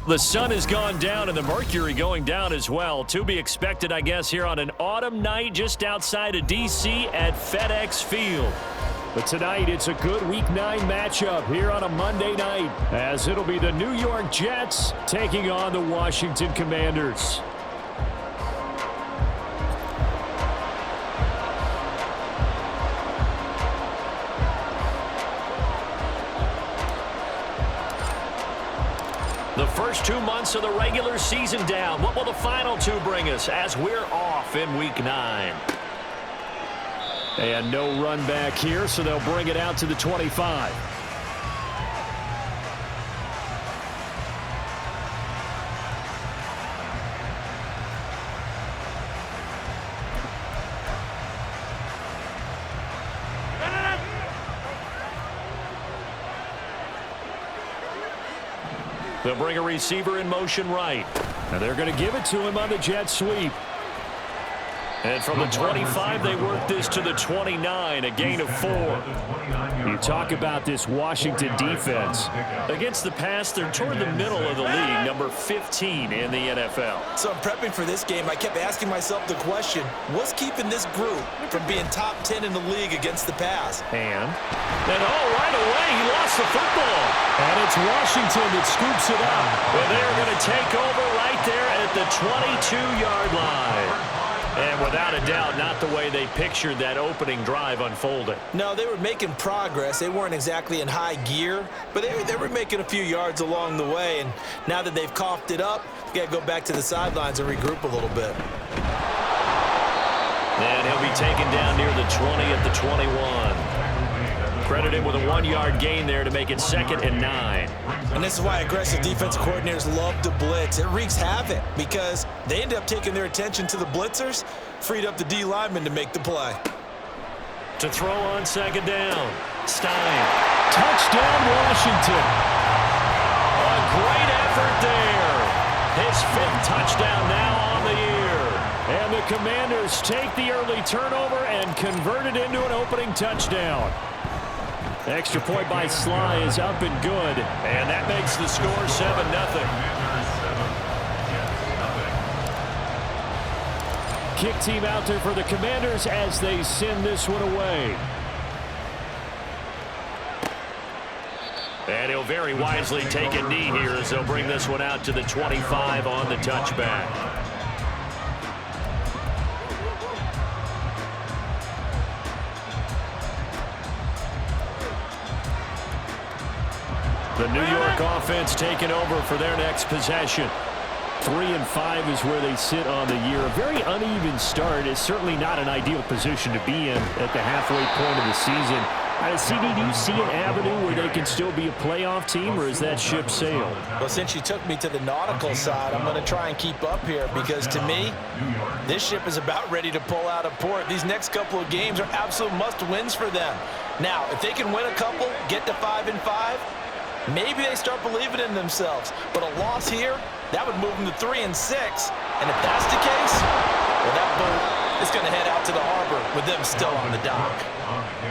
The sun has gone down and the mercury going down as well. To be expected, I guess, here on an autumn night just outside of D.C. at FedEx Field. But tonight, it's a good Week 9 matchup here on a Monday night, as it'll be the New York Jets taking on the Washington Commanders. The first 2 months of the regular season down. What will the final 2 bring us as we're off in Week 9? And no run back here, so they'll bring it out to the 25. They'll bring a receiver in motion right. And they're going to give it to him on the jet sweep. And from the 25, they work this to the 29, a gain of 4. You talk about this Washington defense. Against the pass, they're toward the middle of the league, number 15 in the NFL. So I'm prepping for this game. I kept asking myself the question, what's keeping this group from being top 10 in the league against the pass? And right away, he lost the football. And it's Washington that scoops it up. Well, they're going to take over right there at the 22-yard line. And without a doubt, not the way they pictured that opening drive unfolding. No, they were making progress. They weren't exactly in high gear, but they were making a few yards along the way. And now that they've coughed it up, you got to go back to the sidelines and regroup a little bit. And he'll be taken down near the 20 at the 21. Credited with a 1-yard gain there to make it 2nd and 9. And this is why aggressive defensive coordinators love to blitz. It wreaks havoc because they end up taking their attention to the blitzers, freed up the D lineman to make the play. To throw on 2nd down, Stein. Touchdown, Washington. A great effort there. His 5th touchdown now on the year. And the Commanders take the early turnover and convert it into an opening touchdown. Extra point by Sly is up and good. And that makes the score 7-0. Kick team out there for the Commanders as they send this one away. And he'll very wisely take a knee here as they'll bring this one out to the 25 on the touchback. The New York offense taking over for their next possession. 3-5 is where they sit on the year. A very uneven start is certainly not an ideal position to be in at the halfway point of the season. CD, do you see an avenue where they can still be a playoff team, or is that ship sailed? Well, since you took me to the nautical side, I'm going to try and keep up here because, to me, this ship is about ready to pull out of port. These next couple of games are absolute must-wins for them. Now, if they can win a couple, get to 5-5, maybe they start believing in themselves. But a loss here, that would move them to 3-6. And if that's the case, well, that boat is going to head out to the harbor with them still on the dock.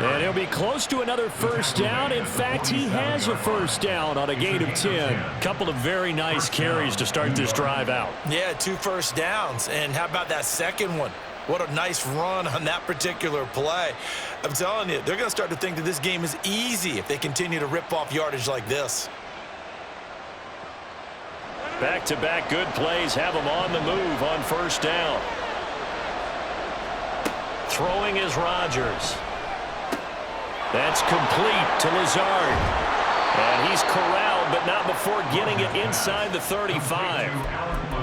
And he'll be close to another first down. In fact, he has a first down on a gain of 10. Couple of very nice carries to start this drive out. Yeah, 2 first downs. And how about that second one? What a nice run on that particular play. I'm telling you, they're going to start to think that this game is easy if they continue to rip off yardage like this. Back-to-back good plays have them on the move on first down. Throwing is Rodgers. That's complete to Lazard. And he's corralled, but not before getting it inside the 35.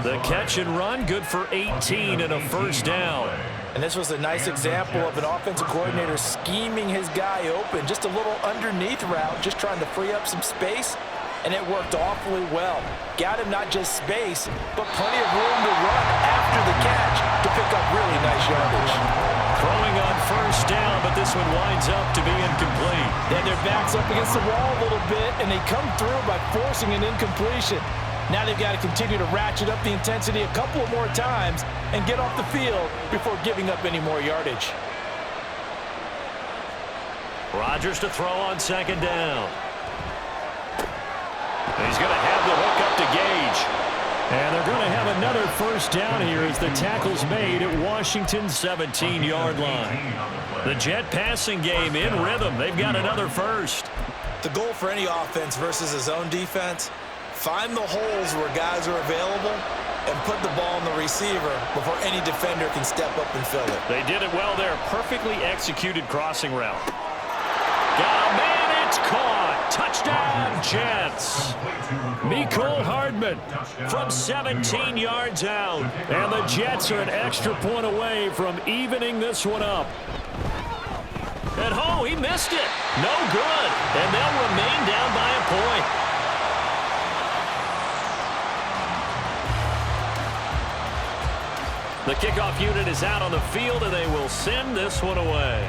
The catch and run, good for 18 and a first down. And this was a nice example of an offensive coordinator scheming his guy open. Just a little underneath route, just trying to free up some space, and it worked awfully well. Got him not just space, but plenty of room to run after the catch to pick up really nice yardage. Throwing on first down, but this one winds up to be incomplete. Then their back's up against the wall a little bit, and they come through by forcing an incompletion. Now they've got to continue to ratchet up the intensity a couple of more times and get off the field before giving up any more yardage. Rodgers to throw on second down. He's going to have the hook up to Gage. And they're going to have another first down here as the tackle's made at Washington's 17-yard line. The Jet passing game in rhythm. They've got another first. The goal for any offense versus his own defense, find the holes where guys are available and put the ball on the receiver before any defender can step up and fill it. They did it well there. Perfectly executed crossing route. Got a man, it's caught. Touchdown, Jets. Mecole Hardman from 17 yards out. And the Jets are an extra point away from evening this one up. And oh, he missed it. No good. And they'll remain down by a point. The kickoff unit is out on the field, and they will send this one away.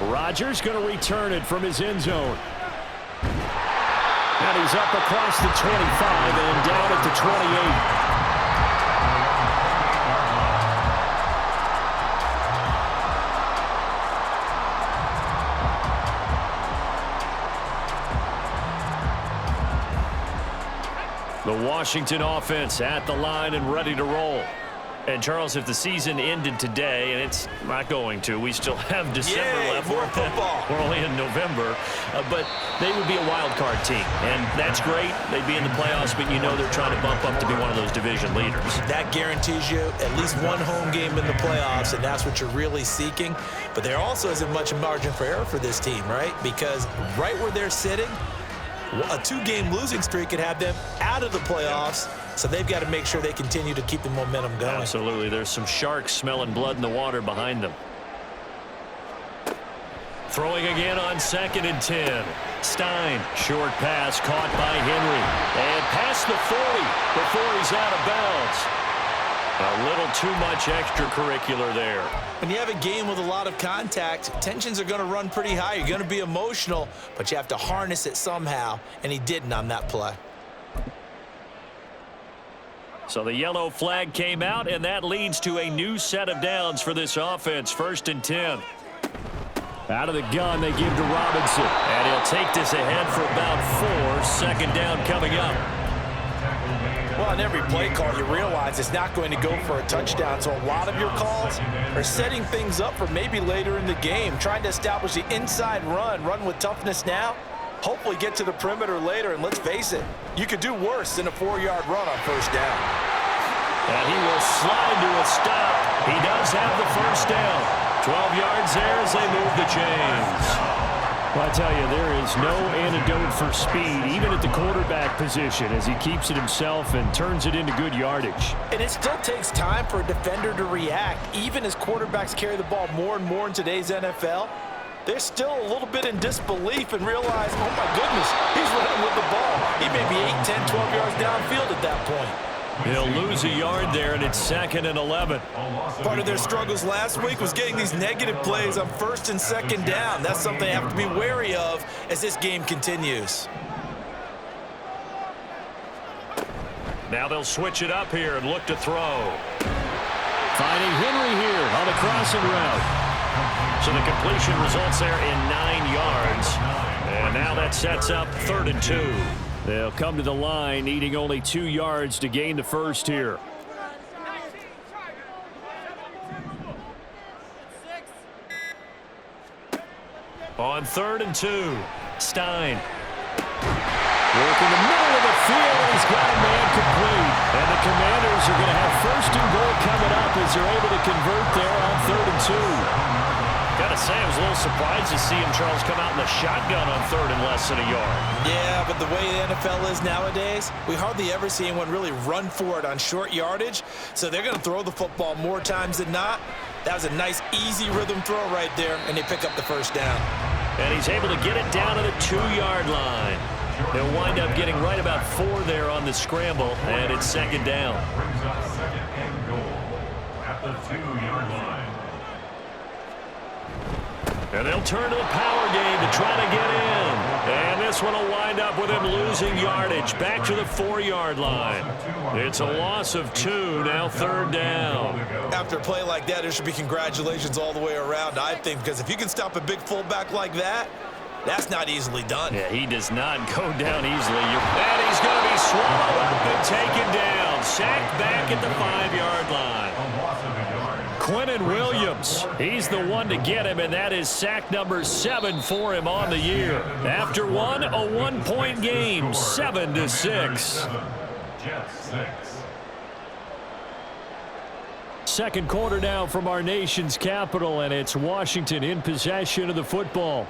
Rodgers going to return it from his end zone. And he's up across the 25 and down at the 28. The Washington offense at the line and ready to roll. And, Charles, if the season ended today, and it's not going to, we still have December left. More football. We're only in November. But they would be a wild card team. And that's great. They'd be in the playoffs, but you know they're trying to bump up to be one of those division leaders. That guarantees you at least one home game in the playoffs, and that's what you're really seeking. But there also isn't much margin for error for this team, right? Because right where they're sitting, a 2-game losing streak could have them out of the playoffs, so they've got to make sure they continue to keep the momentum going. Absolutely. There's some sharks smelling blood in the water behind them. Throwing again on 2nd and 10. Stein, short pass caught by Henry. And past the 40 before he's out of bounds. A little too much extracurricular there. When you have a game with a lot of contact, tensions are going to run pretty high. You're going to be emotional, but you have to harness it somehow, and he didn't on that play. So the yellow flag came out, and that leads to a new set of downs for this offense. 1st and 10. Out of the gun, they give to Robinson. And he'll take this ahead for about 4. 2nd down coming up. Well, in every play call, you realize it's not going to go for a touchdown. So a lot of your calls are setting things up for maybe later in the game, trying to establish the inside run with toughness now, hopefully get to the perimeter later. And let's face it, you could do worse than a 4-yard run on 1st down. And he will slide to a stop. He does have the 1st down. 12 yards there as they move the chains. Well, I tell you, there is no antidote for speed, even at the quarterback position, as he keeps it himself and turns it into good yardage. And it still takes time for a defender to react. Even as quarterbacks carry the ball more and more in today's NFL, they're still a little bit in disbelief and realize, oh, my goodness, he's running with the ball. He may be 8, 10, 12 yards downfield at that point. He'll lose a yard there, and it's 2nd and 11. Part of their struggles last week was getting these negative plays on 1st and 2nd down. That's something they have to be wary of as this game continues. Now they'll switch it up here and look to throw. Finding Henry here on the crossing route. So the completion results there in 9 yards. And now that sets up 3rd and 2. They'll come to the line, needing only 2 yards to gain the first here. On 3rd and 2, Stein. Working the middle of the field, and he's got a man complete. And the Commanders are going to have 1st and goal coming up as they're able to convert there on 3rd and 2. Gotta say, I was a little surprised to see him, Charles, come out in the shotgun on 3rd and less than a yard. Yeah, but the way the NFL is nowadays, we hardly ever see anyone really run for it on short yardage, so they're going to throw the football more times than not. That was a nice, easy rhythm throw right there, and they pick up the first down. And he's able to get it down to the 2-yard line. They'll wind up getting right about 4 there on the scramble, and it's second down. Brings up second and goal at the 2-yard line. And they'll turn to the power game to try to get in. And this one will wind up with him losing yardage back to the 4-yard line. It's a loss of 2, now third down. After a play like that, there should be congratulations all the way around, I think, because if you can stop a big fullback like that, that's not easily done. Yeah, he does not go down easily. And he's going to be swallowed up and taken down. Sacked back at the 5-yard line. Quinnen Williams, he's the one to get him, and that is sack number 7 for him on the year. After one, a 1-point game, 7-6. Jets 6. Second quarter now from our nation's capital, and it's Washington in possession of the football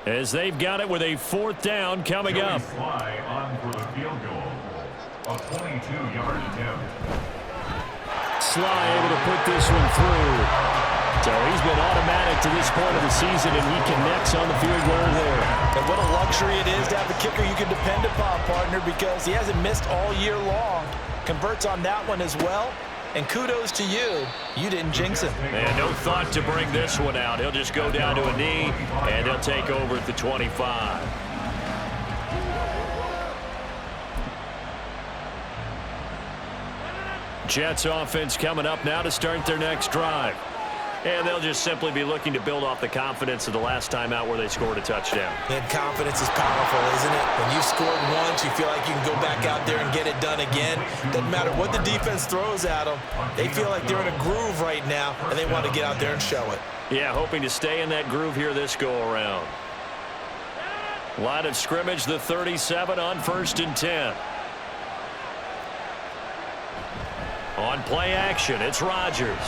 as they've got it with a 4th down coming up. Sly on for the field goal. A 22-yard attempt. Sly able to put this one through. So he's been automatic to this point of the season, and he connects on the field goal there. And what a luxury it is to have a kicker you can depend upon, partner, because he hasn't missed all year long. Converts on that one as well. And kudos to you. You didn't jinx him. And no thought to bring this one out. He'll just go down to a knee, and they'll take over at the 25. Jets offense coming up now to start their next drive. And they'll just simply be looking to build off the confidence of the last time out where they scored a touchdown. And confidence is powerful, isn't it? When you've scored once, you feel like you can go back out there and get it done again. Doesn't matter what the defense throws at them. They feel like they're in a groove right now, and they want to get out there and show it. Yeah, hoping to stay in that groove here this go-around. Line of scrimmage, the 37 on 1st and 10. On play action, it's Rodgers.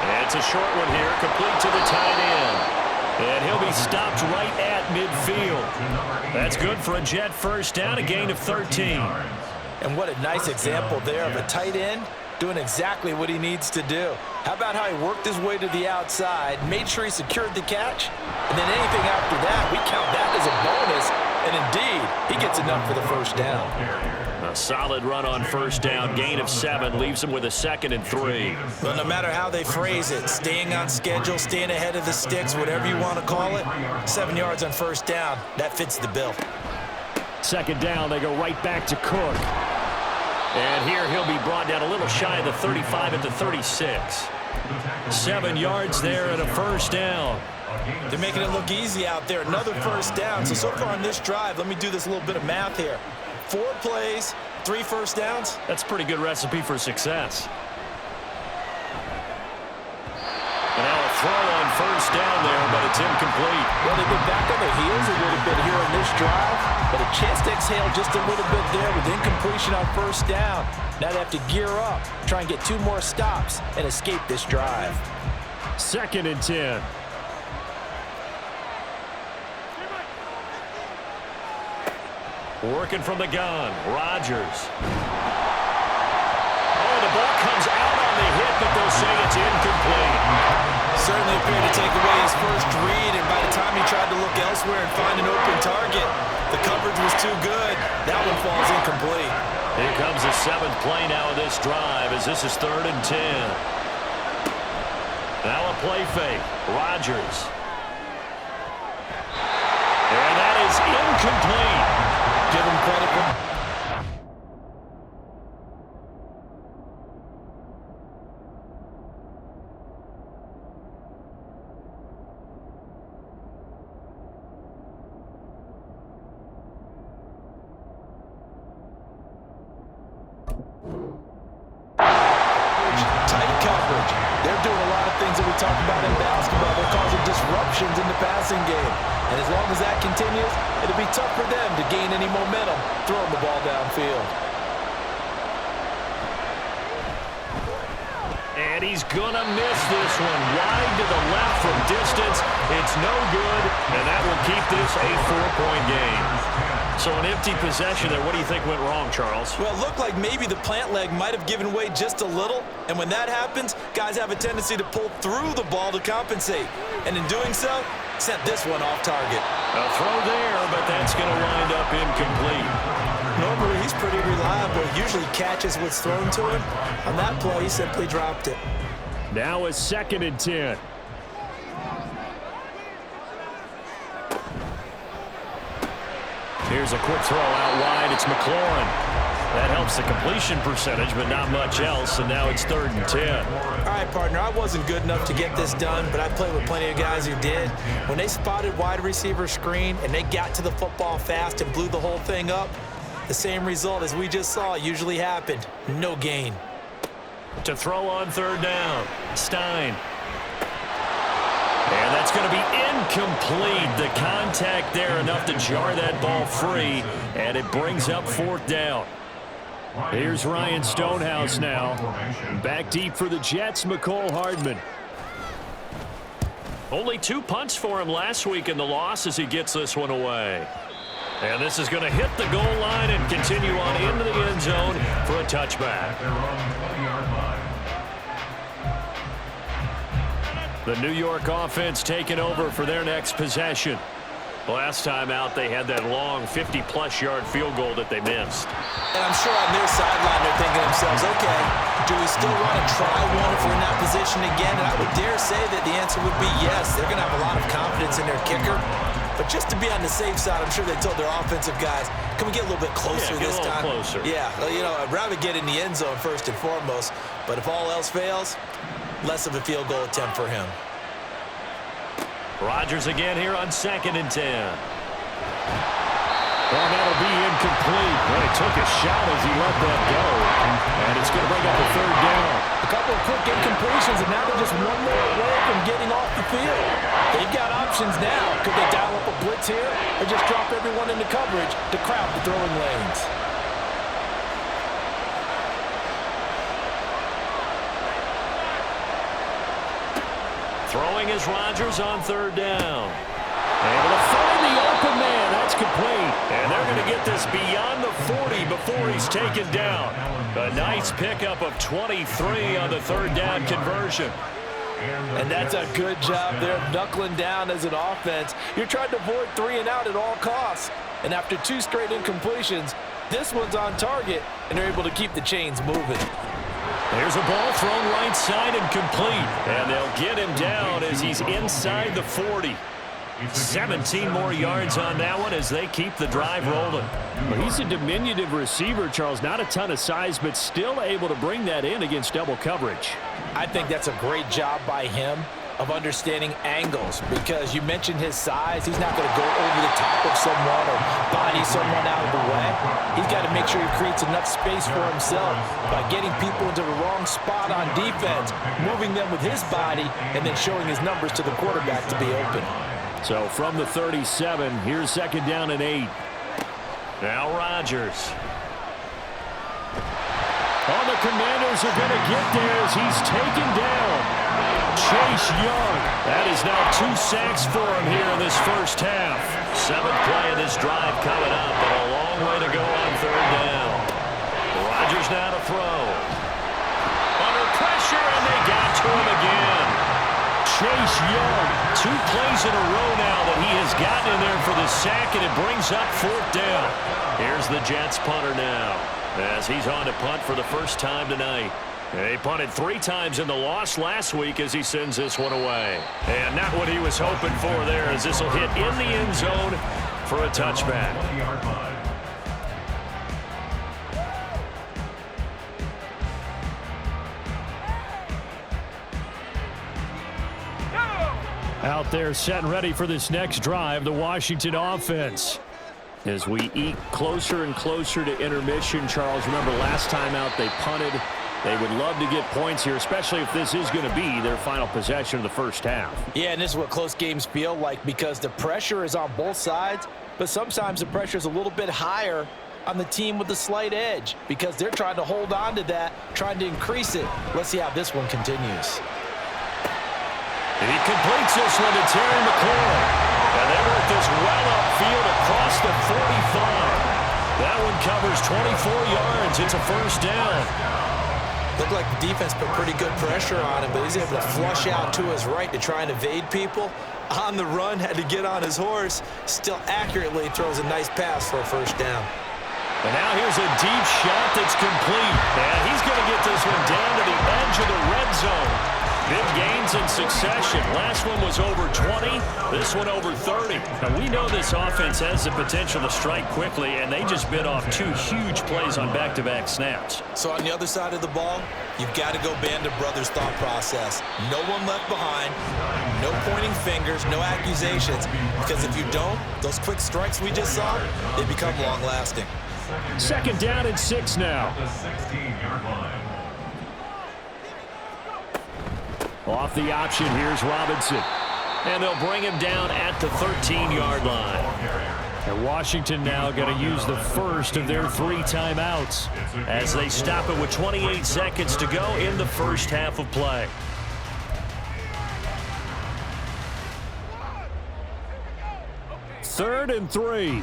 And it's a short one here, complete to the tight end. And he'll be stopped right at midfield. That's good for a Jet first down, a gain of 13. And what a nice example there of a tight end doing exactly what he needs to do. How about how he worked his way to the outside, made sure he secured the catch, and then anything after that, we count that as a bonus. And indeed, he gets enough for the first down. A solid run on first down, gain of 7, leaves him with a 2nd and 3. Well, no matter how they phrase it, staying on schedule, staying ahead of the sticks, whatever you want to call it, 7 yards on first down, that fits the bill. Second down, they go right back to Cook. And here he'll be brought down a little shy of the 35 at the 36. 7 yards there and a first down. They're making it look easy out there. Another first down. So far on this drive, let me do this little bit of math here. 4 plays, 3 first downs. That's a pretty good recipe for success. And now a throw on first down there, but it's incomplete. Well, they've been back on their heels a little bit here on this drive, but a chance to exhale just a little bit there with incompletion on first down. Now they have to gear up, try and get 2 more stops, and escape this drive. 2nd and 10. Working from the gun, Rodgers. Oh, the ball comes out on the hit, but they'll say it's incomplete. Certainly appeared to take away his first read, and by the time he tried to look elsewhere and find an open target, the coverage was too good. That one falls incomplete. Here comes the 7th play now of this drive as this is 3rd and 10. Now a play fake, Rodgers. And that is incomplete. Give him credit for... Tight coverage. They're doing a lot of things that we talk about in basketball. They're causing disruptions in the passing game. And as long as that continues, it'll be tough for them to gain any momentum throwing the ball downfield. And he's going to miss this one. Wide to the left from distance. It's no good, and that will keep this a 4-point game. So an empty possession there. What do you think went wrong, Charles? Well, it looked like maybe the plant leg might have given way just a little. And when that happens, guys have a tendency to pull through the ball to compensate. And in doing so, sent this one off target. A throw there, but that's going to wind up incomplete. Normally, he's pretty reliable. Usually catches what's thrown to him. On that play, he simply dropped it. Now a 2nd and 10. Here's a quick throw out wide. It's McLaurin. That helps the completion percentage, but not much else, and now it's 3rd and 10. All right, partner, I wasn't good enough to get this done, but I played with plenty of guys who did. When they spotted wide receiver screen and they got to the football fast and blew the whole thing up, the same result as we just saw usually happened. No gain. To throw on 3rd down. Stein. And that's going to be incomplete. The contact there enough to jar that ball free, and it brings up 4th down. Here's Ryan Stonehouse now. Back deep for the Jets, McCole Hardman. Only 2 punts for him last week in the loss as he gets this one away. And this is going to hit the goal line and continue on into the end zone for a touchback. The New York offense taking over for their next possession. Last time out, they had that long 50-plus yard field goal that they missed. And I'm sure on their sideline they're thinking to themselves, okay, do we still want to try one if we're in that position again? And I would dare say that the answer would be yes. They're going to have a lot of confidence in their kicker. But just to be on the safe side, I'm sure they told their offensive guys, can we get a little bit closer this time? Closer. Yeah, well, you know, I'd rather get in the end zone first and foremost. But if all else fails, less of a field goal attempt for him. Rodgers again here on 2nd and 10. Well, that'll be incomplete. Well, he took a shot as he let that go. And it's going to bring up a 3rd down. A couple of quick incompletions, and now they're just one more away from getting off the field. They've got options now. Could they dial up a blitz here or just drop everyone into coverage to crowd the throwing lanes? Throwing is Rodgers on 3rd down. Able to find the open man. That's complete. And they're going to get this beyond the 40 before he's taken down. A nice pickup of 23 on the 3rd down conversion. And that's a good job there of knuckling down as an offense. You're trying to avoid 3 and out at all costs. And after 2 straight incompletions, this one's on target, and they're able to keep the chains moving. There's a ball thrown right side and complete. And they'll get him down as he's inside the 40. 17 more yards on that one as they keep the drive rolling. Well, he's a diminutive receiver, Charles. Not a ton of size, but still able to bring that in against double coverage. I think that's a great job by him of understanding angles, because you mentioned his size. He's not going to go over the top of someone or body someone out of the way. He's got to make sure he creates enough space for himself by getting people into the wrong spot on defense, moving them with his body, and then showing his numbers to the quarterback to be open. So from the 37, here's 2nd down and 8. Now Rodgers. Oh, the Commanders are going to get there as he's taken down. Chase Young. That is now 2 sacks for him here in this first half. 7th play of this drive coming up, but a long way to go on 3rd down. Rodgers now to throw. Under pressure, and they got to him again. Chase Young, 2 plays in a row now that he has gotten in there for the sack, and it brings up 4th down. Here's the Jets punter now, as he's on to punt for the first time tonight. He punted 3 times in the loss last week as he sends this one away. And not what he was hoping for there, as this will hit in the end zone for a touchback. Out there set and ready for this next drive, the Washington offense. As we eke closer and closer to intermission, Charles, remember last time out they punted. They would love to get points here, especially if this is going to be their final possession of the first half. Yeah, and this is what close games feel like, because the pressure is on both sides, but sometimes the pressure is a little bit higher on the team with the slight edge, because they're trying to hold on to that, trying to increase it. Let's see how this one continues. He completes this one to Terry McLaurin. And they work this well upfield across the 45. covers 24 yards. It's a first down. Looked like the defense put pretty good pressure on him, but he's able to flush out to his right to try and evade people. On the run, had to get on his horse. Still accurately throws a nice pass for a first down. And now here's a deep shot that's complete. And he's going to get this one down to the edge of the red zone. Big gains in succession. Last one was over 20. This one over 30. Now, we know this offense has the potential to strike quickly, and they just bit off 2 huge plays on back-to-back snaps. So on the other side of the ball, you've got to go Band of Brothers thought process. No one left behind, no pointing fingers, no accusations. Because if you don't, those quick strikes we just saw, they become long-lasting. Second down and 6 now. The 16-yard line. Off the option, here's Robinson. And they'll bring him down at the 13-yard line. And Washington now going to use the first of their 3 timeouts as they stop it with 28 seconds to go in the first half of play. Third and 3.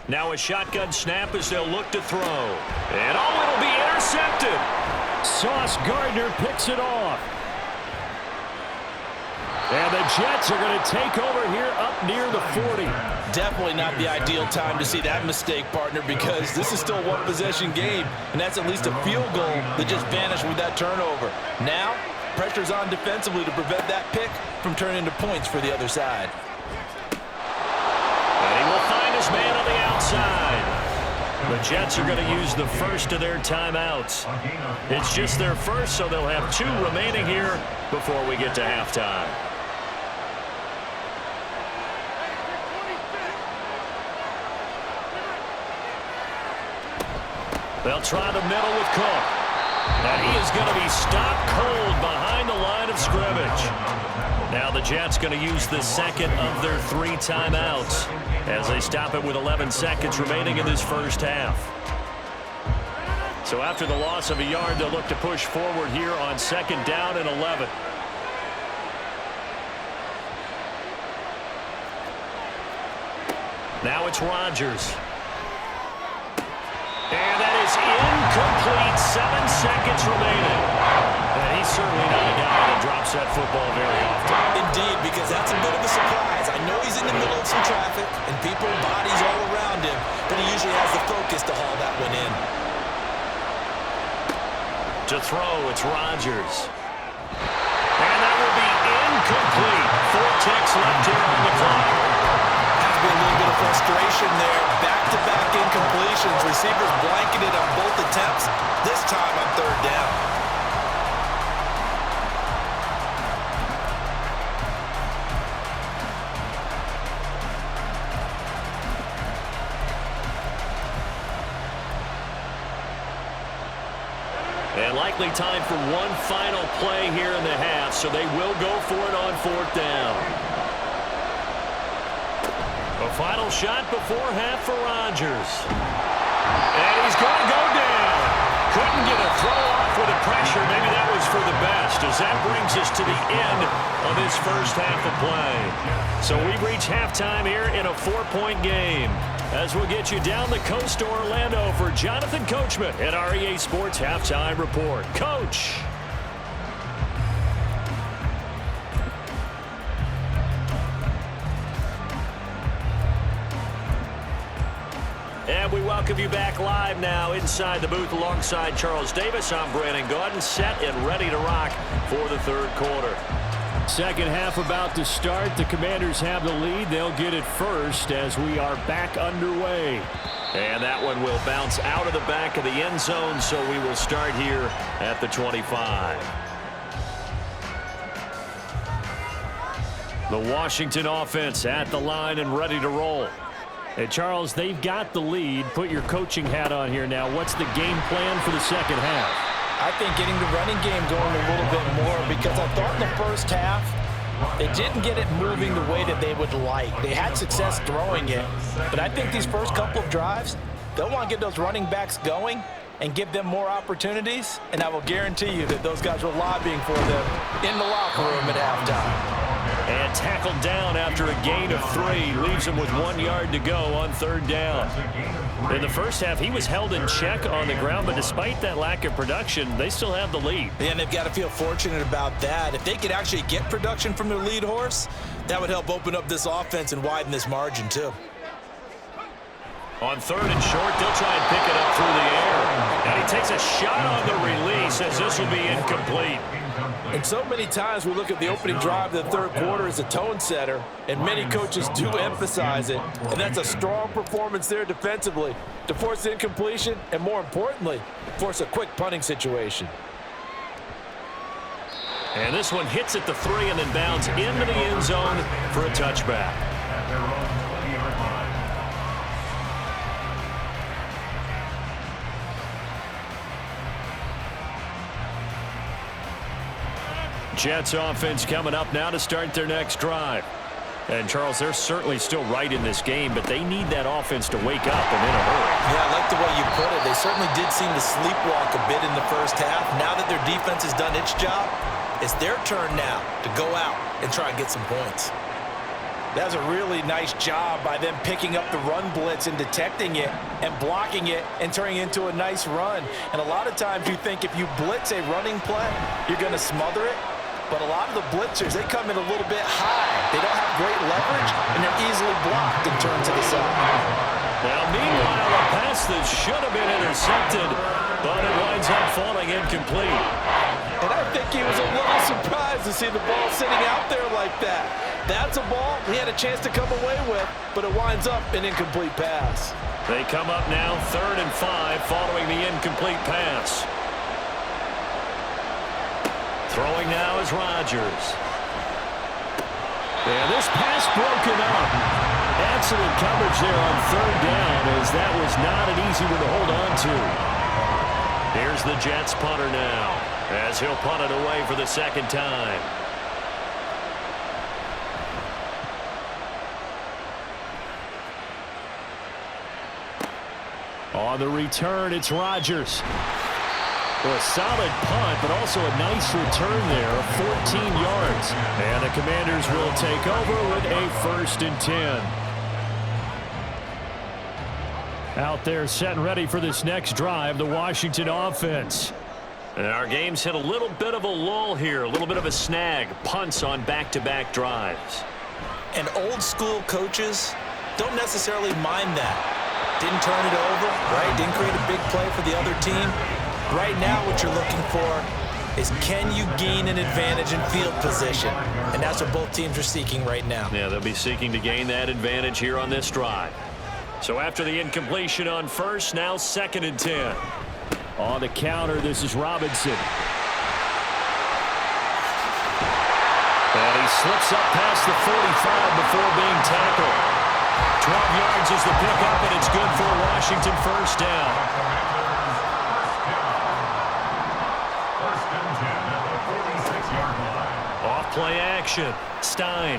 Now a shotgun snap as they'll look to throw. And it'll be intercepted. Sauce Gardner picks it off. And the Jets are going to take over here up near the 40. Definitely not the ideal time to see that mistake, partner, because this is still a one-possession game, and that's at least a field goal that just vanished with that turnover. Now, pressure's on defensively to prevent that pick from turning into points for the other side. And he will find his man on the outside. The Jets are going to use the first of their timeouts. It's just their first, so they'll have 2 remaining here before we get to halftime. They'll try the middle with Cook. And he is going to be stopped cold behind the line of scrimmage. Now the Jets going to use the second of their 3 timeouts as they stop it with 11 seconds remaining in this first half. So after the loss of a yard, they'll look to push forward here on second down and 11. Now it's Rodgers. And that is incomplete. 7 seconds remaining. And he's certainly not a guy that drops that football very often. Indeed, because that's a bit of a surprise. I know he's in the middle of some traffic and people, bodies all around him, but he usually has the focus to haul that one in. To throw, it's Rodgers. And that will be incomplete. 4 ticks left here on the clock. Has to be a little bit of frustration there. Back-to-back incompletions. Receivers blanketed on both attempts. This time on third down. And likely time for one final play here in the half, so they will go for it on 4th down. A final shot before half for Rodgers. And he's going to go down. Couldn't get a throw off with the pressure. Maybe that was for the best, as that brings us to the end of this first half of play. So we've reached halftime here in a 4-point game. As we'll get you down the coast to Orlando for Jonathan Coachman at our EA Sports Halftime Report. Coach. And we welcome you back live now inside the booth alongside Charles Davis. I'm Brandon Gaudin, set and ready to rock for the third quarter. Second half about to start. The Commanders have the lead. They'll get it first as we are back underway. And that one will bounce out of the back of the end zone, so we will start here at the 25. The Washington offense at the line and ready to roll. Hey, Charles, they've got the lead. Put your coaching hat on here now. What's the game plan for the second half? I think getting the running game going a little bit more, because I thought in the first half they didn't get it moving the way that they would like. They had success throwing it, but I think these first couple of drives, they'll want to get those running backs going and give them more opportunities, and I will guarantee you that those guys were lobbying for them in the locker room at halftime. And tackled down after a gain of 3. Leaves him with 1 yard to go on 3rd down. In the first half, he was held in check on the ground, but despite that lack of production, they still have the lead. Yeah, and they've got to feel fortunate about that. If they could actually get production from their lead horse, that would help open up this offense and widen this margin too. On 3rd and short, they'll try and pick it up through the air. And he takes a shot on the release as this will be incomplete. And so many times we look at the opening drive of the 3rd quarter as a tone setter, and many coaches do emphasize it. And that's a strong performance there defensively to force incompletion and, more importantly, force a quick punting situation. And this one hits at the 3 and then bounds into the end zone for a touchback. At their own 20-yard line. Jets offense coming up now to start their next drive. And, Charles, they're certainly still right in this game, but they need that offense to wake up and in a hurry. Yeah, I like the way you put it. They certainly did seem to sleepwalk a bit in the first half. Now that their defense has done its job, it's their turn now to go out and try and get some points. That's a really nice job by them picking up the run blitz and detecting it and blocking it and turning it into a nice run. And a lot of times you think if you blitz a running play, you're going to smother it. But a lot of the blitzers, they come in a little bit high. They don't have great leverage, and they're easily blocked and turned to the side. Now, meanwhile, a pass that should have been intercepted, but it winds up falling incomplete. And I think he was a little surprised to see the ball sitting out there like that. That's a ball he had a chance to come away with, but it winds up an incomplete pass. They come up now 3rd and 5 following the incomplete pass. Throwing now is Rodgers. And this pass broken up. Excellent coverage there on 3rd down, as that was not an easy one to hold on to. Here's the Jets punter now, as he'll punt it away for the 2nd time. On the return, it's Rodgers. A solid punt, but also a nice return there of 14 yards. And the Commanders will take over with a 1st and 10. Out there set and ready for this next drive, the Washington offense. And our game's hit a little bit of a lull here, a little bit of a snag. Punts on back-to-back drives. And old school coaches don't necessarily mind that. Didn't turn it over, right? Didn't create a big play for the other team. Right now what you're looking for is, can you gain an advantage in field position? And that's what both teams are seeking right now. Yeah, they'll be seeking to gain that advantage here on this drive. So after the incompletion on 1st, now 2nd and 10. On the counter, this is Robinson. And he slips up past the 45 before being tackled. 12 yards is the pickup, and it's good for Washington 1st down. Play action. Stein.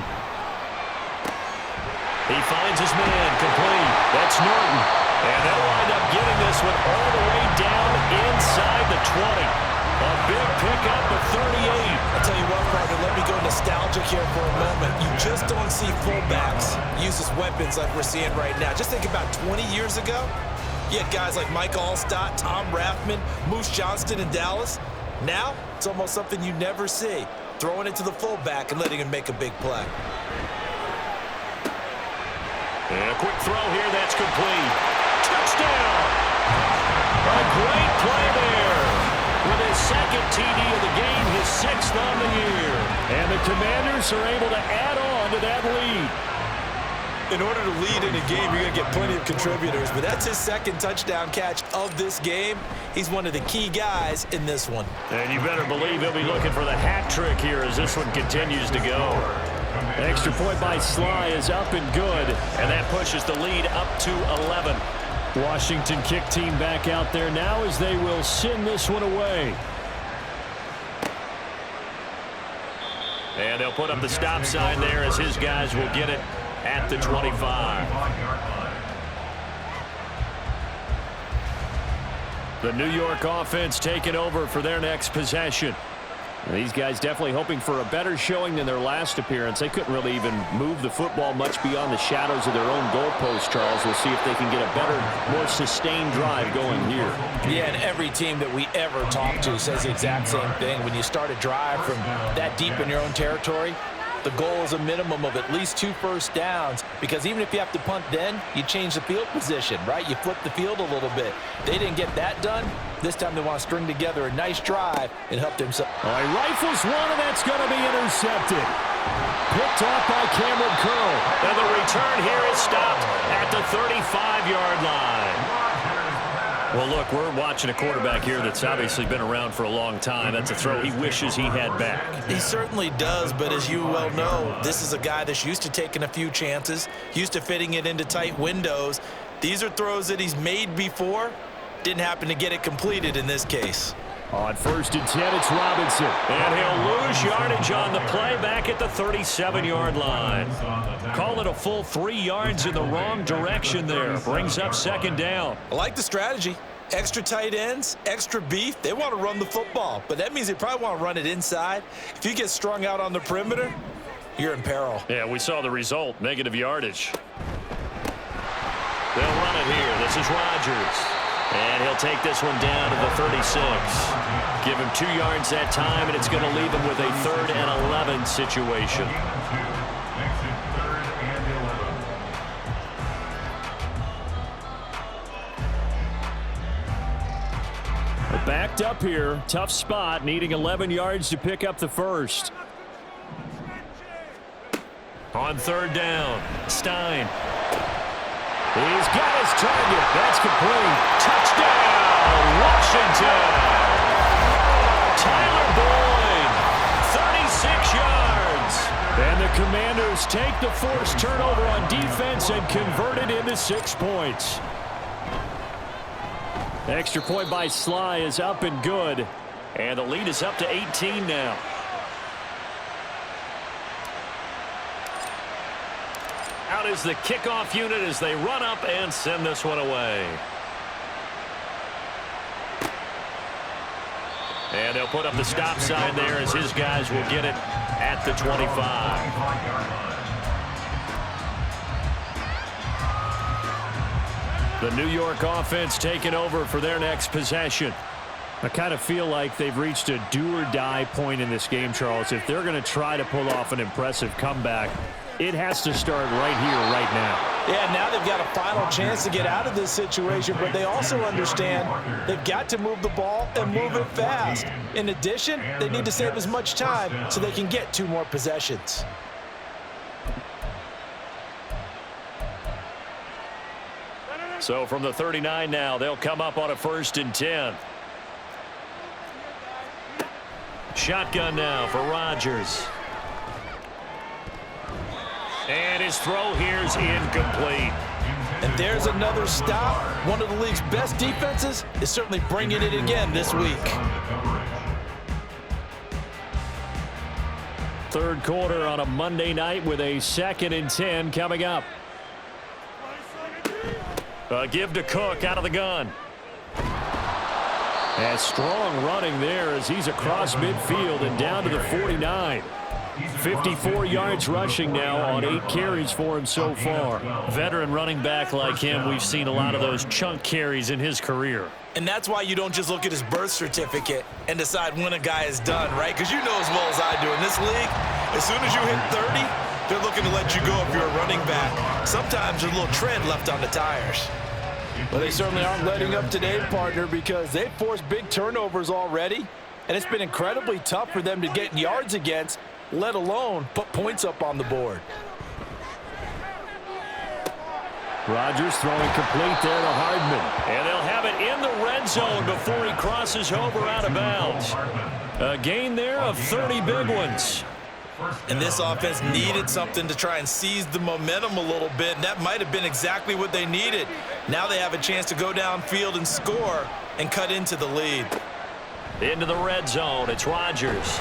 He finds his man complete. That's Norton. And they'll wind up getting this one all the way down inside the 20. A big pickup of 38. I'll tell you what, partner, let me go nostalgic here for a moment. You just don't see fullbacks use as weapons like we're seeing right now. Just think about 20 years ago. You had guys like Mike Allstott, Tom Rathman, Moose Johnston in Dallas. Now, it's almost something you never see. Throwing it to the fullback and letting him make a big play. And a quick throw here, that's complete. Touchdown! A great play there. With his 2nd TD of the game, his 6th on the year. And the Commanders are able to add on to that lead. In order to lead in a game, you're going to get plenty of contributors, but that's his 2nd touchdown catch of this game. He's one of the key guys in this one. And you better believe he'll be looking for the hat trick here as this one continues to go. Extra point by Sly is up and good, and that pushes the lead up to 11. Washington kick team back out there now as they will send this one away. And they'll put up the stop sign there as his guys will get it at the 25. 25-yard line. The New York offense taking over for their next possession. These guys definitely hoping for a better showing than their last appearance. They couldn't really even move the football much beyond the shadows of their own goalpost, Charles. We'll see if they can get a better, more sustained drive going here. Yeah, and every team that we ever talk to says the exact same thing. When you start a drive from that deep in your own territory, the goal is a minimum of at least 2 first downs, because even if you have to punt then, you change the field position, right? You flip the field a little bit. They didn't get that done. This time they want to string together a nice drive and help themselves. All right, rifles one, and that's going to be intercepted. Picked off by Cameron Curl. And the return here is stopped at the 35-yard line. Well, look, we're watching a quarterback here that's obviously been around for a long time. That's a throw he wishes he had back. He certainly does, but as you well know, this is a guy that's used to taking a few chances, used to fitting it into tight windows. These are throws that he's made before. Didn't happen to get it completed in this case. On 1st and 10, it's Robinson. And he'll lose yardage on the play back at the 37-yard line. Call it a full 3 yards in the wrong direction there. Brings up 2nd down. I like the strategy. Extra tight ends, extra beef. They want to run the football, but that means they probably want to run it inside. If you get strung out on the perimeter, you're in peril. Yeah, we saw the result, negative yardage. They'll run it here. This is Rodgers. And he'll take this one down to the 36. Give him 2 yards that time, and it's going to leave him with a 3rd and 11 situation. We're backed up here. Tough spot, needing 11 yards to pick up the first. On 3rd down, Stein. He's got his target. That's complete. Touchdown, Washington. Tyler Boyd, 36 yards. And the Commanders take the forced turnover on defense and convert it into 6 points. Extra point by Sly is up and good. And the lead is up to 18 now. Out is the kickoff unit as they run up and send this one away. And they'll put up the stop sign there as his guys will get it at the 25. The New York offense taking over for their next possession. I kind of feel like they've reached a do-or-die point in this game, Charles. If they're going to try to pull off an impressive comeback, it has to start right here, right now. Yeah, now they've got a final chance to get out of this situation, but they also understand they've got to move the ball and move it fast. In addition, they need to save as much time so they can get 2 more possessions. So from the 39 now, they'll come up on a 1st and 10. Shotgun now for Rodgers. And his throw here is incomplete. And there's another stop. One of the league's best defenses is certainly bringing it again this week. 3rd quarter on a Monday night with a 2nd and 10 coming up. Give to Cook out of the gun. And strong running there as he's across midfield and down to the 49. 54 yards rushing now on 8 carries for him so far. Veteran running back like him, we've seen a lot of those chunk carries in his career. And that's why you don't just look at his birth certificate and decide when a guy is done, right? Because you know as well as I do, in this league, as soon as you hit 30, they're looking to let you go if you're a running back. Sometimes there's a little tread left on the tires. Well, they certainly aren't letting up today, partner, because they've forced big turnovers already, and it's been incredibly tough for them to get yards against, let alone put points up on the board. Rodgers throwing complete there to Hardman. And they'll have it in the red zone before he crosses over out of bounds. A gain there of 30 big ones. And this offense needed something to try and seize the momentum a little bit, and that might have been exactly what they needed. Now they have a chance to go downfield and score and cut into the lead. Into the red zone, it's Rodgers.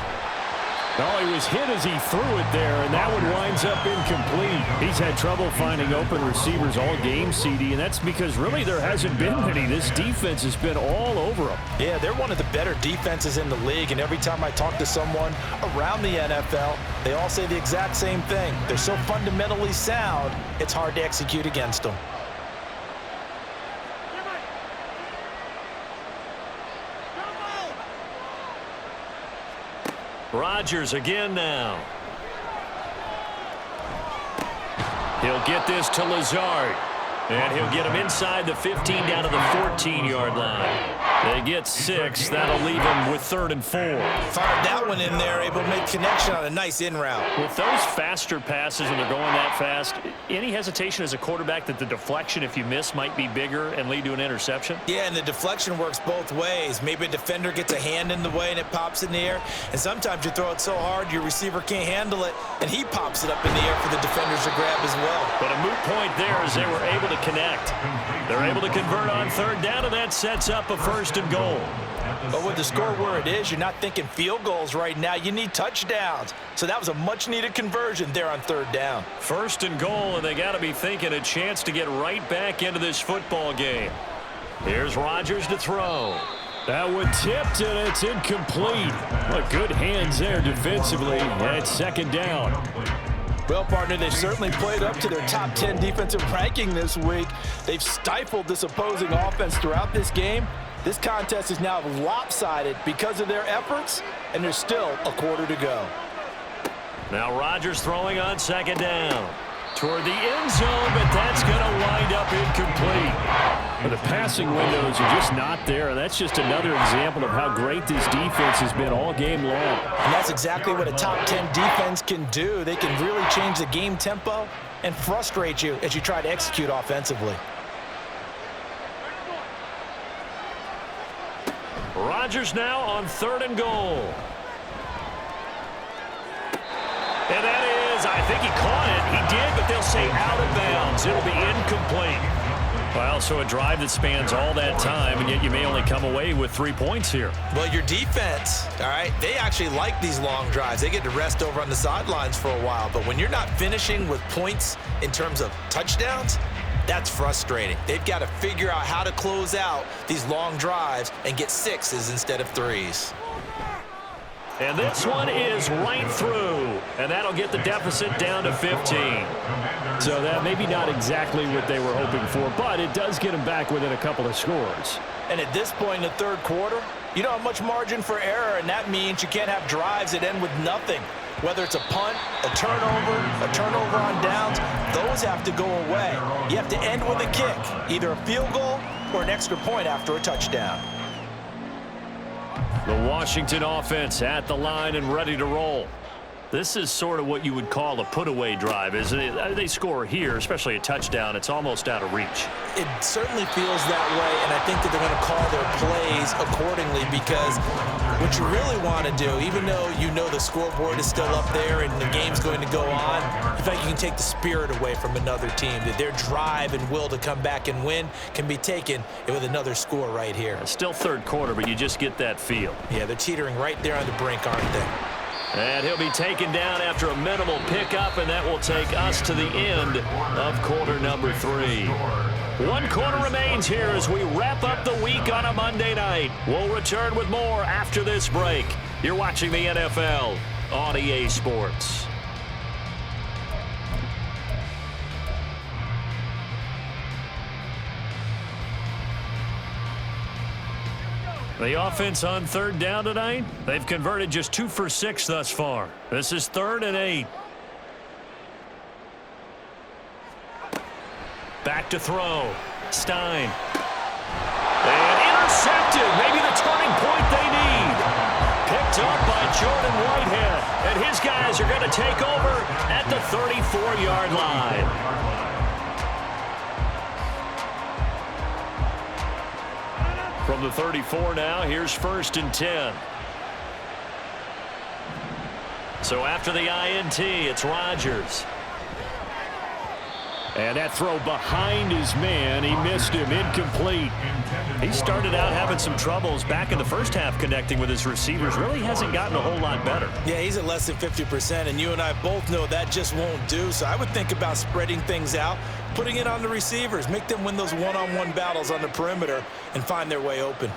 Oh, he was hit as he threw it there, and that one winds up incomplete. He's had trouble finding open receivers all game, CD, and that's because really there hasn't been many. This defense has been all over them. Yeah, they're one of the better defenses in the league, and every time I talk to someone around the NFL, they all say the exact same thing. They're so fundamentally sound, it's hard to execute against them. Rodgers again now. He'll get this to Lazard. And he'll get him inside the 15 down to the 14-yard line. They get 6. That'll leave him with 3rd and 4. Fired that one in there, able to make connection on a nice in route. With those faster passes when they're going that fast, any hesitation as a quarterback that the deflection, if you miss, might be bigger and lead to an interception? Yeah, and the deflection works both ways. Maybe a defender gets a hand in the way and it pops in the air. And sometimes you throw it so hard your receiver can't handle it, and he pops it up in the air for the defenders to grab as well. But a moot point there as they were able to connect. They're able to convert on 3rd down, and that sets up a 1st and goal. But with the score where it is, you're not thinking field goals right now. You need touchdowns. So that was a much-needed conversion there on 3rd down. 1st and goal, and they got to be thinking a chance to get right back into this football game. Here's Rodgers to throw. That one tipped, and it's incomplete. But good hands there defensively at 2nd down. Well, partner, they've certainly played up to their top 10 defensive ranking this week. They've stifled this opposing offense throughout this game. This contest is now lopsided because of their efforts, and there's still a quarter to go. Now Rodgers throwing on 2nd down. Toward the end zone, but that's going to wind up incomplete. But the passing windows are just not there, and that's just another example of how great this defense has been all game long. And that's exactly what a top 10 defense can do. They can really change the game tempo and frustrate you as you try to execute offensively. Rodgers now on 3rd and goal. And that is, I think he caught it. He did, but they'll say out of bounds. It'll be incomplete. Well, so a drive that spans all that time, and yet you may only come away with 3 points here. Well, your defense, all right, they actually like these long drives. They get to rest over on the sidelines for a while. But when you're not finishing with points in terms of touchdowns, that's frustrating. They've got to figure out how to close out these long drives and get 6s instead of 3s. And this one is right through, and that'll get the deficit down to 15. So that maybe not exactly what they were hoping for, but it does get them back within a couple of scores. And at this point in the 3rd quarter, you don't have much margin for error, and that means you can't have drives that end with nothing. Whether it's a punt, a turnover on downs, those have to go away. You have to end with a kick, either a field goal or an extra point after a touchdown. The Washington offense at the line and ready to roll. This is sort of what you would call a put-away drive, isn't it? They score here, especially a touchdown. It's almost out of reach. It certainly feels that way, and I think that they're going to call their plays accordingly, because what you really want to do, even though you know the scoreboard is still up there and the game's going to go on, I think you can take the spirit away from another team, that their drive and will to come back and win can be taken with another score right here. It's still 3rd quarter, but you just get that feel. Yeah, they're teetering right there on the brink, aren't they? And he'll be taken down after a minimal pickup, and that will take us to the end of quarter number 3. 1 quarter remains here as we wrap up the week on a Monday night. We'll return with more after this break. You're watching the NFL on EA Sports. The offense on 3rd down tonight, they've converted just 2 for 6 thus far. This is 3rd and 8. Back to throw. Stein. And intercepted. Maybe the turning point they need. Picked up by Jordan Whitehead. And his guys are going to take over at the 34-yard line. From the 34 now, here's 1st and 10. So after the INT, it's Rodgers. And that throw behind his man, he missed him, incomplete. He started out having some troubles back in the first half connecting with his receivers. Really hasn't gotten a whole lot better. Yeah, he's at less than 50%, and you and I both know that just won't do. So I would think about spreading things out, putting it on the receivers, make them win those one-on-one battles on the perimeter and find their way open.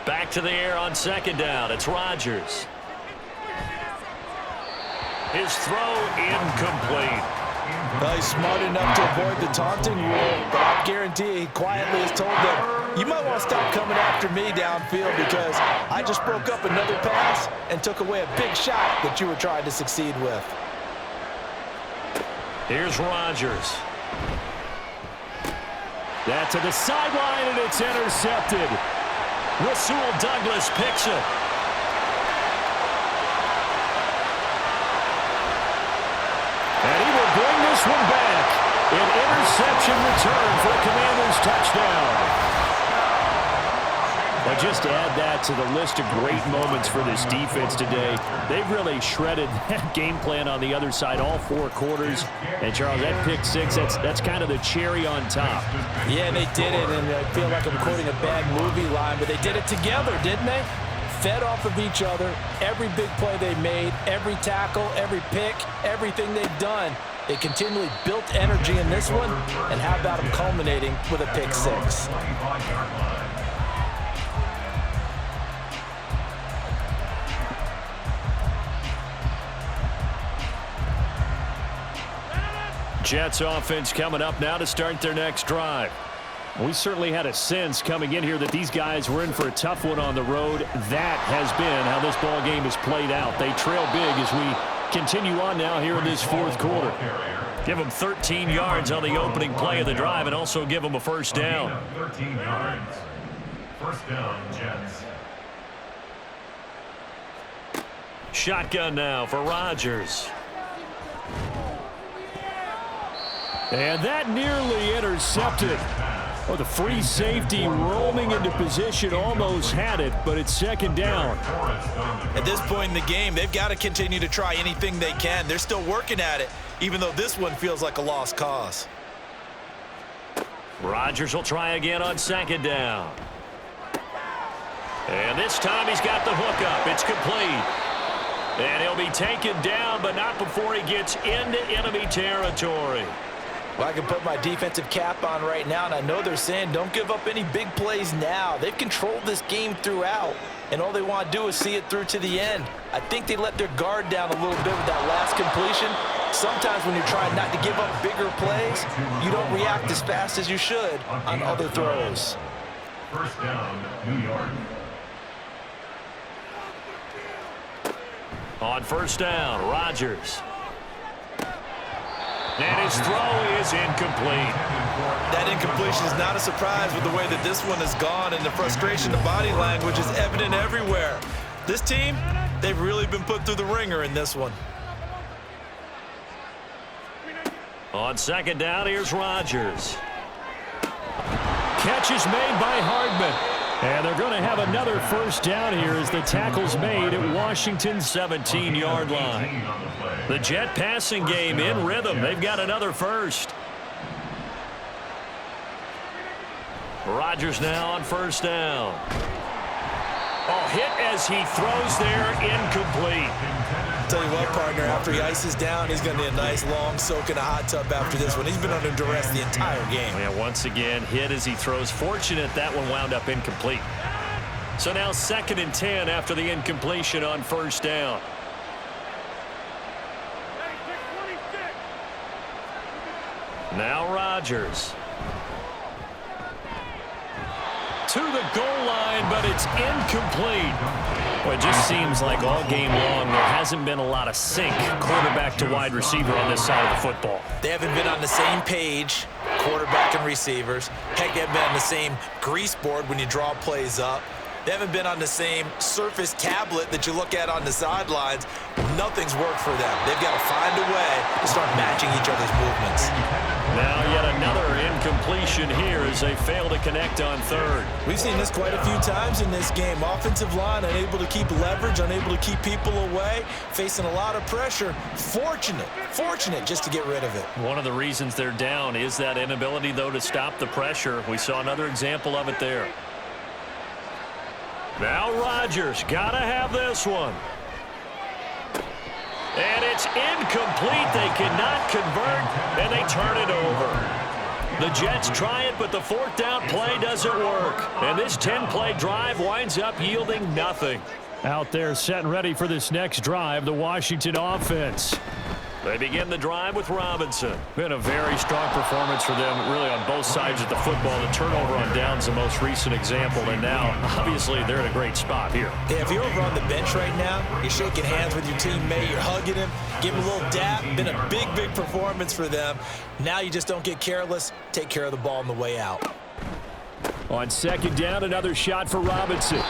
Back to the air on second down. It's Rodgers. His throw incomplete. Well, he's smart enough to avoid the taunting rule, but I guarantee he quietly has told them, you might want to stop coming after me downfield because I just broke up another pass and took away a big shot that you were trying to succeed with. Here's Rodgers. That to the sideline, and it's intercepted. Rasul Douglas picks it. And he will bring this one back. An interception return for a Commanders touchdown. But just add that to the list of great moments for this defense today. They've really shredded that game plan on the other side all 4 quarters. And, Charles, that pick six, that's kind of the cherry on top. Yeah, they did it, and I feel like I'm quoting a bad movie line, but they did it together, didn't they? Fed off of each other, every big play they made, every tackle, every pick, everything they've done. They continually built energy in this one, and how about them culminating with a pick six? Jets offense coming up now to start their next drive. We certainly had a sense coming in here that these guys were in for a tough one on the road. That has been how this ball game has played out. They trail big as we continue on now here in this fourth quarter. Give them 13 yards on the opening play of the drive and also give them a first down. 13 yards. First down, Jets. Shotgun now for Rodgers. And that nearly intercepted. Oh, the free safety roaming into position almost had it, but it's second down. At this point in the game, they've got to continue to try anything they can. They're still working at it, even though this one feels like a lost cause. Rodgers will try again on second down. And this time he's got the hook up. It's complete. And he'll be taken down, but not before he gets into enemy territory. Well, I can put my defensive cap on right now, and I know they're saying don't give up any big plays now. They've controlled this game throughout, and all they want to do is see it through to the end. I think they let their guard down a little bit with that last completion. Sometimes when you're trying not to give up bigger plays, you don't react as fast as you should on other throws. First down, New York. On first down, Rodgers. And his throw is incomplete. That incompletion is not a surprise with the way that this one has gone, and the frustration, the body language is evident everywhere. This team, they've really been put through the ringer in this one. On second down, here's Rodgers. Catch is made by Hardman. And they're going to have another first down here as the tackle's made at Washington's 17-yard line. The Jet passing game in rhythm. They've got another first. Rodgers now on first down. Oh, hit as he throws there, incomplete. Tell you what, partner, after he ices down, he's going to need a nice long soak in a hot tub after this one. He's been under duress the entire game. Yeah, once again, hit as he throws. Fortunate that one wound up incomplete. So now 2nd and 10 after the incompletion on first down. Now Rodgers. To the goal line, but it's incomplete. Well, it just seems like all game long there hasn't been a lot of sync quarterback to wide receiver on this side of the football. They haven't been on the same page, quarterback and receivers. Heck, they haven't been on the same grease board when you draw plays up. They haven't been on the same surface tablet that you look at on the sidelines. Nothing's worked for them. They've got to find a way to start matching each other's movements. Now yet another incompletion completion here as they fail to connect on third. We've seen this quite a few times in this game. Offensive line unable to keep leverage, unable to keep people away, facing a lot of pressure. Fortunate just to get rid of it. One of the reasons they're down is that inability, though, to stop the pressure. We saw another example of it there. Now Rodgers, gotta have this one. And it's incomplete. They cannot convert, and they turn it over. The Jets try it, but the fourth down play doesn't work. And this 10-play drive winds up yielding nothing. Out there set and ready for this next drive, the Washington offense. They begin the drive with Robinson. Been a very strong performance for them, really, on both sides of the football. The turnover on downs the most recent example, and now, obviously, they're in a great spot here. Yeah, if you're over on the bench right now, you're shaking hands with your teammate, you're hugging him, give him a little dap. Been a big performance for them. Now you just don't get careless. Take care of the ball on the way out. On second down, another shot for Robinson.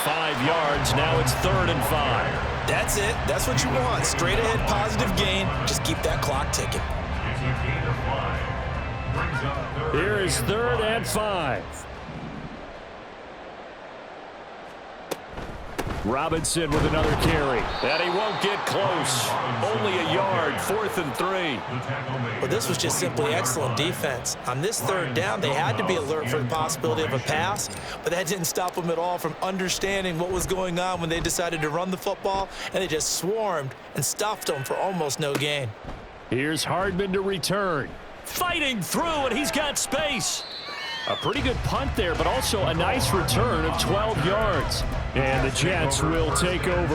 5 yards. Now it's 3rd and 5. That's it. That's what you want. Straight ahead, positive gain. Just keep that clock ticking. Here is 3rd and 5. Robinson with another carry. And he won't get close. Only a yard. 4th and 3. Well, this was just simply excellent defense. On this 3rd down, they had to be alert for the possibility of a pass, but that didn't stop them at all from understanding what was going on when they decided to run the football, and they just swarmed and stuffed them for almost no gain. Here's Hardman to return. Fighting through, and he's got space. A pretty good punt there, but also a nice return of 12 yards. And the Jets will take over.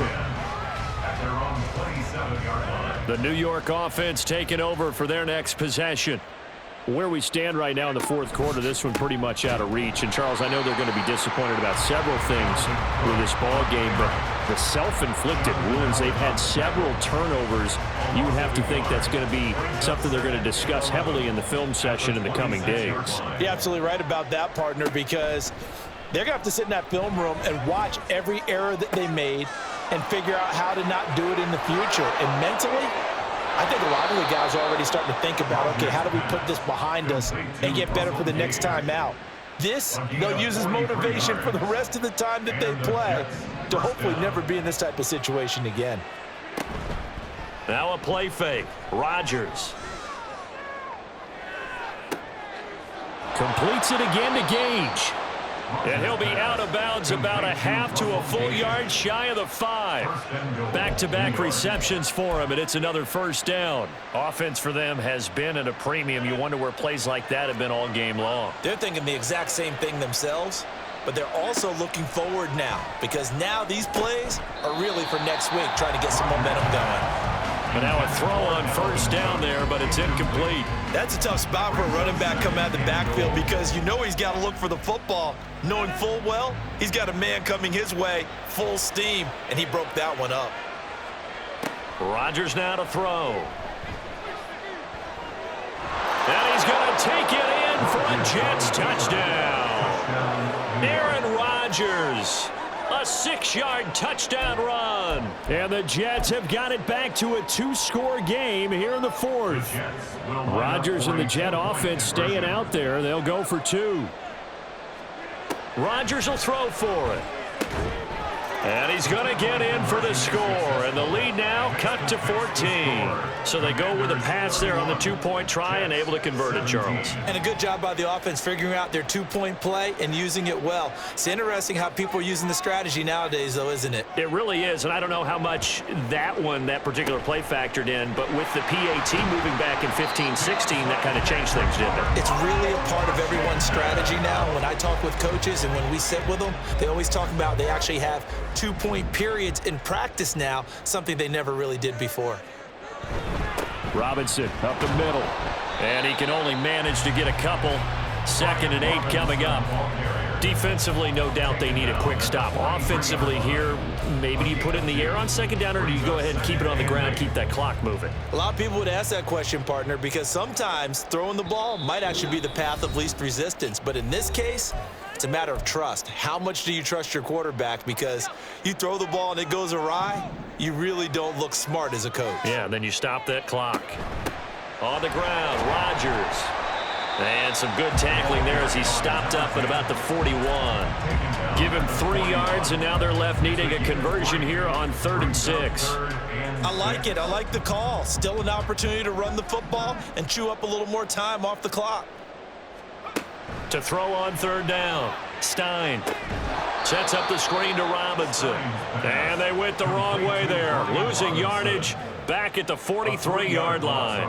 The New York offense taking over for their next possession. Where we stand right now in the fourth quarter, this one pretty much out of reach. And, Charles, I know they're going to be disappointed about several things with this ball game, but the self-inflicted wounds, they've had several turnovers. You would have to think that's going to be something they're going to discuss heavily in the film session in the coming days. You're absolutely right about that, partner, because they're going to have to sit in that film room and watch every error that they made and figure out how to not do it in the future. And mentally, I think a lot of the guys are already starting to think about, okay, how do we put this behind us and get better for the next time out? This, they'll use as motivation for the rest of the time that they play to hopefully never be in this type of situation again. Now a play fake. Rodgers. Completes it again to Gage. And he'll be out of bounds about a half to a full yard shy of the 5. Back-to-back receptions for him, and it's another first down. Offense for them has been at a premium. You wonder where plays like that have been all game long. They're thinking the exact same thing themselves, but they're also looking forward now, because now these plays are really for next week, trying to get some momentum going. And now a throw on first down there, but it's incomplete. That's a tough spot for a running back coming out of the backfield, because you know he's got to look for the football, knowing full well he's got a man coming his way full steam, and he broke that one up. Rodgers now to throw. And he's going to take it in for a Jets touchdown. Aaron Rodgers. A 6-yard touchdown run. And the Jets have got it back to a 2-score game here in the fourth. Rodgers and the Jet offense staying out there. They'll go for 2. Rodgers will throw for it. And he's going to get in for the score. And the lead now cut to 14. So they go with a pass there on the 2-point try and able to convert it, Charles. And a good job by the offense figuring out their 2-point play and using it well. It's interesting how people are using the strategy nowadays, though, isn't it? It really is, and I don't know how much that particular play factored in, but with the PAT moving back in 15-16, that kind of changed things, didn't it? It's really a part of everyone's strategy now. When I talk with coaches and when we sit with them, they always talk about they actually have 2-point periods in practice now, something they never really did before. Robinson up the middle. And he can only manage to get a couple. 2nd and 8 coming up. Defensively, no doubt they need a quick stop. Offensively here, maybe do you put it in the air on 2nd down, or do you go ahead and keep it on the ground, keep that clock moving? A lot of people would ask that question, partner, because sometimes throwing the ball might actually be the path of least resistance. But in this case, it's a matter of trust. How much do you trust your quarterback? Because you throw the ball and it goes awry, you really don't look smart as a coach. Yeah, then you stop that clock. On the ground, Rodgers. And some good tackling there as he stopped up at about the 41. Give him 3 yards, and now they're left needing a conversion here on 3rd and 6. I like it. I like the call. Still an opportunity to run the football and chew up a little more time off the clock. To throw on 3rd down, Stein sets up the screen to Robinson. And they went the wrong way there, losing yardage back at the 43-yard line.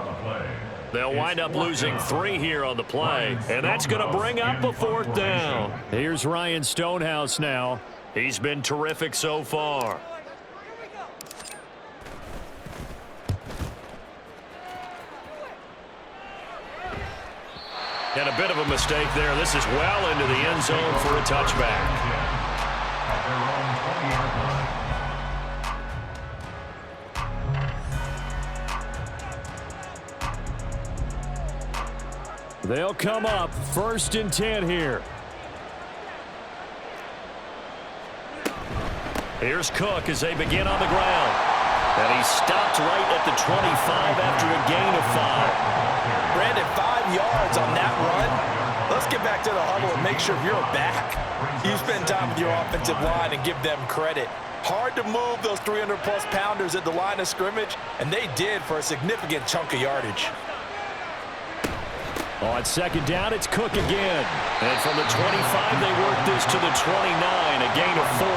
They'll wind up losing 3 here on the play, and that's going to bring up a 4th down. Here's Ryan Stonehouse now. He's been terrific so far. And a bit of a mistake there. This is well into the end zone for a touchback. They'll come up 1st and 10 here. Here's Cook as they begin on the ground. And he stopped right at the 25 after a gain of 5. Brandon, 5 yards on that run. Let's get back to the huddle and make sure you're back. You spend time with your offensive line and give them credit. Hard to move those 300-plus pounders at the line of scrimmage, and they did for a significant chunk of yardage. On 2nd down, it's Cook again. And from the 25, they work this to the 29, a gain of 4.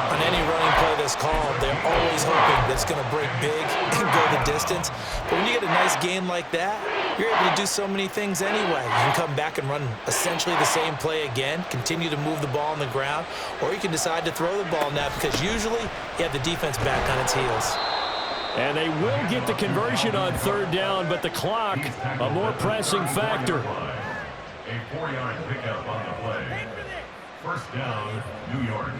On any running play that's called, they're always hoping that it's going to break big and go the distance. But when you get a nice gain like that, you're able to do so many things anyway. You can come back and run essentially the same play again, continue to move the ball on the ground, or you can decide to throw the ball now because usually you have the defense back on its heels. And they will get the conversion on 3rd down, but the clock, a more pressing factor. A 4-yard pickup on the play. 1st down, New York.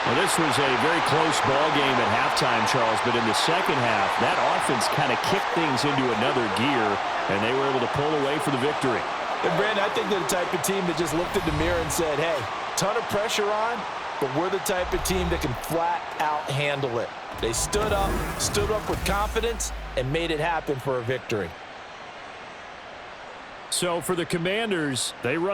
Well, this was a very close ball game at halftime, Charles, but in the second half, that offense kind of kicked things into another gear, and they were able to pull away for the victory. And Brandon, I think they're the type of team that just looked in the mirror and said, hey, ton of pressure on, but we're the type of team that can flat out handle it. They stood up with confidence, and made it happen for a victory. So for the Commanders, they run